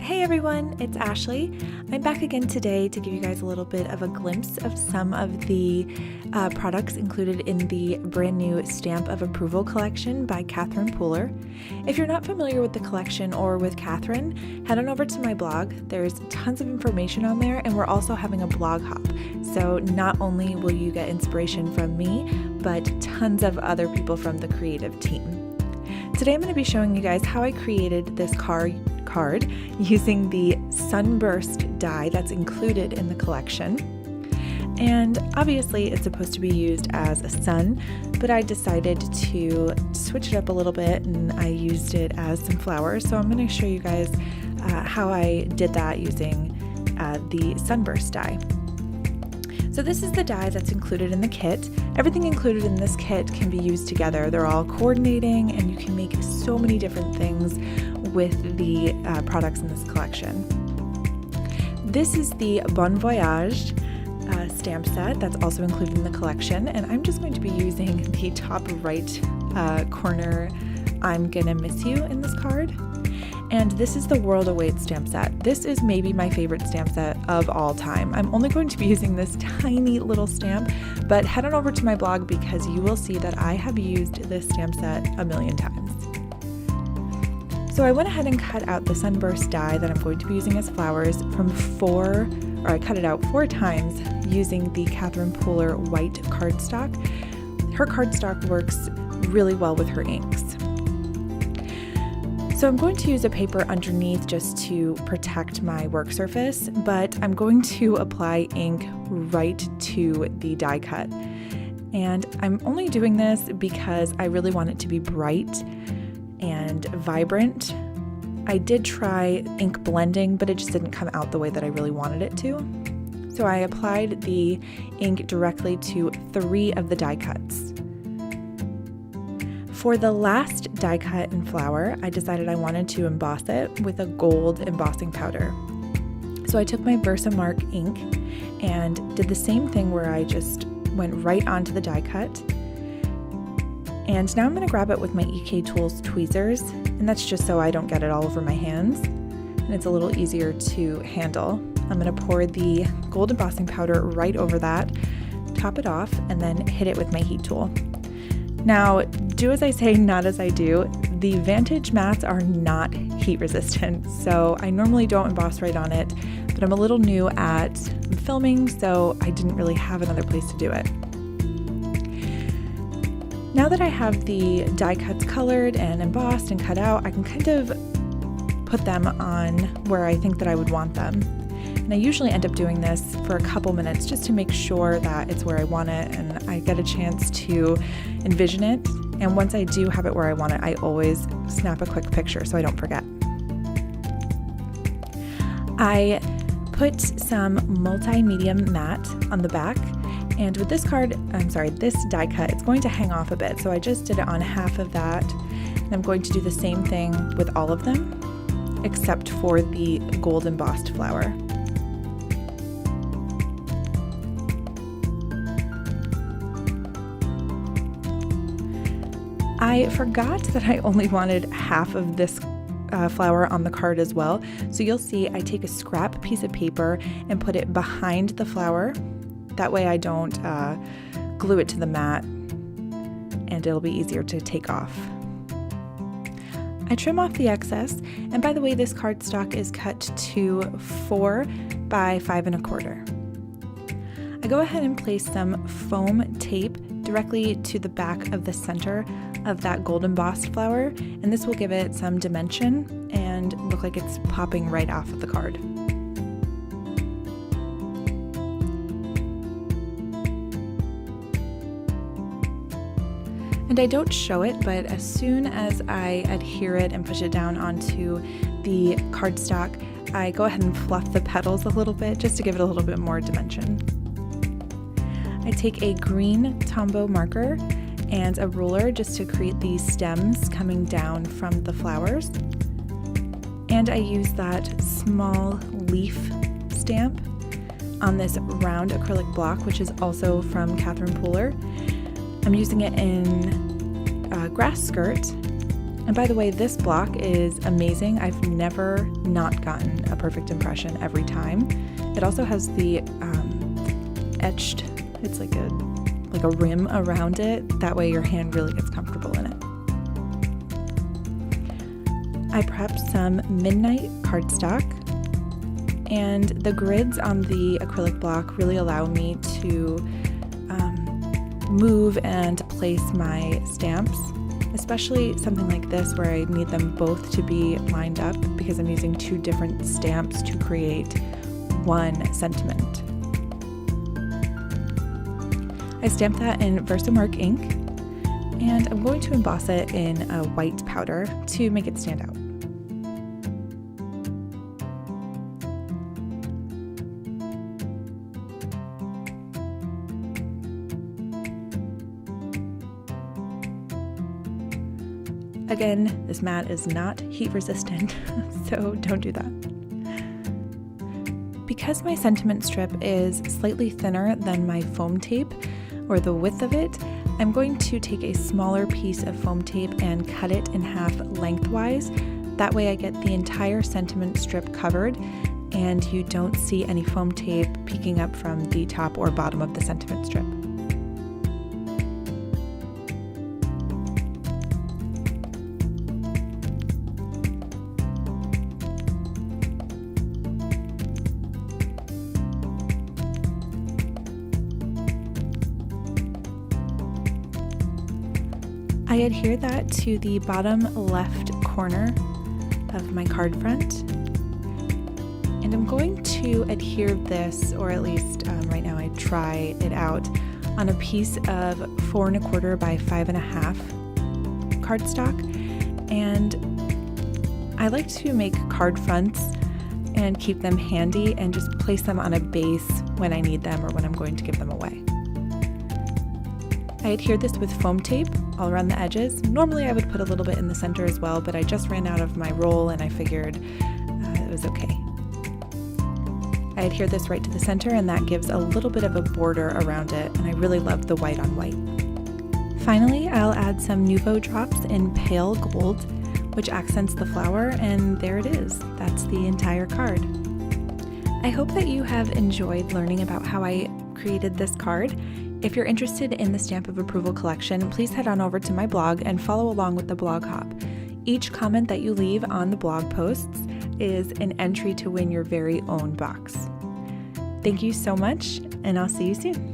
Hey everyone, it's Ashley. I'm back again today to give you guys a little bit of a glimpse of some of the products included in the brand new Stamp of Approval collection by Catherine Pooler. If you're not familiar with the collection or with Catherine, head on over to my blog. There's tons of information on there, and we're also having a blog hop. So not only will you get inspiration from me, but tons of other people from the creative team. Today I'm going to be showing you guys how I created this card using the Sunburst die that's included in the collection. And obviously it's supposed to be used as a sun, but I decided to switch it up a little bit and I used it as some flowers. So I'm going to show you guys how I did that using the Sunburst die. So this is the die that's included in the kit. Everything included in this kit can be used together. They're all coordinating and you can make so many different things with the products in this collection. This is the Bon Voyage stamp set that's also included in the collection, and I'm just going to be using the top right corner, I'm gonna miss you, in this card. And this is the World Awaits stamp set. This is maybe my favorite stamp set of all time. I'm only going to be using this tiny little stamp, but head on over to my blog because you will see that I have used this stamp set a million times. So I went ahead and cut out the Sunburst die that I'm going to be using as flowers from I cut it out 4 times using the Catherine Pooler white cardstock. Her cardstock works really well with her inks. So I'm going to use a paper underneath just to protect my work surface, but I'm going to apply ink right to the die cut. And I'm only doing this because I really want it to be bright and vibrant. I did try ink blending, but it just didn't come out the way that I really wanted it to. So I applied the ink directly to 3 of the die cuts. For the last die cut and flower, I decided I wanted to emboss it with a gold embossing powder. So I took my Versamark ink and did the same thing where I just went right onto the die cut. And now I'm going to grab it with my EK Tools tweezers, and that's just so I don't get it all over my hands, and it's a little easier to handle. I'm going to pour the gold embossing powder right over that, top it off, and then hit it with my heat tool. Now, do as I say, not as I do. The Vantage mats are not heat resistant, so I normally don't emboss right on it, but I'm a little new at filming, so I didn't really have another place to do it. Now that I have the die cuts colored and embossed and cut out, I can kind of put them on where I think that I would want them. And I usually end up doing this for a couple minutes just to make sure that it's where I want it and I get a chance to envision it. And once I do have it where I want it, I always snap a quick picture so I don't forget. I put some multi-medium matte on the back, and with this this die cut, it's going to hang off a bit. So I just did it on half of that, and I'm going to do the same thing with all of them, except for the gold embossed flower. I forgot that I only wanted half of this flower on the card as well. So you'll see I take a scrap piece of paper and put it behind the flower. That way I don't glue it to the mat and it'll be easier to take off. I trim off the excess, and by the way, this cardstock is cut to 4 by 5 1/4. I go ahead and place some foam tape directly to the back of the center of that gold embossed flower, and this will give it some dimension and look like it's popping right off of the card. And I don't show it, but as soon as I adhere it and push it down onto the cardstock, I go ahead and fluff the petals a little bit just to give it a little bit more dimension. I take a green Tombow marker and a ruler just to create these stems coming down from the flowers. And I use that small leaf stamp on this round acrylic block, which is also from Catherine Pooler. I'm using it in a grass skirt, And by the way, this block is amazing. I've never not gotten a perfect impression every time. It also has the etched, it's like a rim around it. That way your hand really gets comfortable in it. I prepped some Midnight cardstock, and the grids on the acrylic block really allow me to move and place my stamps, especially something like this where I need them both to be lined up because I'm using two different stamps to create one sentiment. I stamped that in Versamark ink, and I'm going to emboss it in a white powder to make it stand out. Again, this mat is not heat resistant, so don't do that. Because my sentiment strip is slightly thinner than my foam tape, or the width of it, I'm going to take a smaller piece of foam tape and cut it in half lengthwise. That way I get the entire sentiment strip covered and you don't see any foam tape peeking up from the top or bottom of the sentiment strip. I adhere that to the bottom left corner of my card front, and I'm going to adhere this, or at least right now I try it out, on a piece of 4 1/4 by 5 1/2 cardstock. And I like to make card fronts and keep them handy and just place them on a base when I need them or when I'm going to give them away. I adhered this with foam tape all around the edges. Normally I would put a little bit in the center as well, but I just ran out of my roll and I figured it was okay. I adhered this right to the center, and that gives a little bit of a border around it, and I really love the white on white. Finally, I'll add some Nuvo drops in pale gold, which accents the flower, and there it is. That's the entire card. I hope that you have enjoyed learning about how I created this card. If you're interested in the Stamp of Approval collection, please head on over to my blog and follow along with the blog hop. Each comment that you leave on the blog posts is an entry to win your very own box. Thank you so much, and I'll see you soon.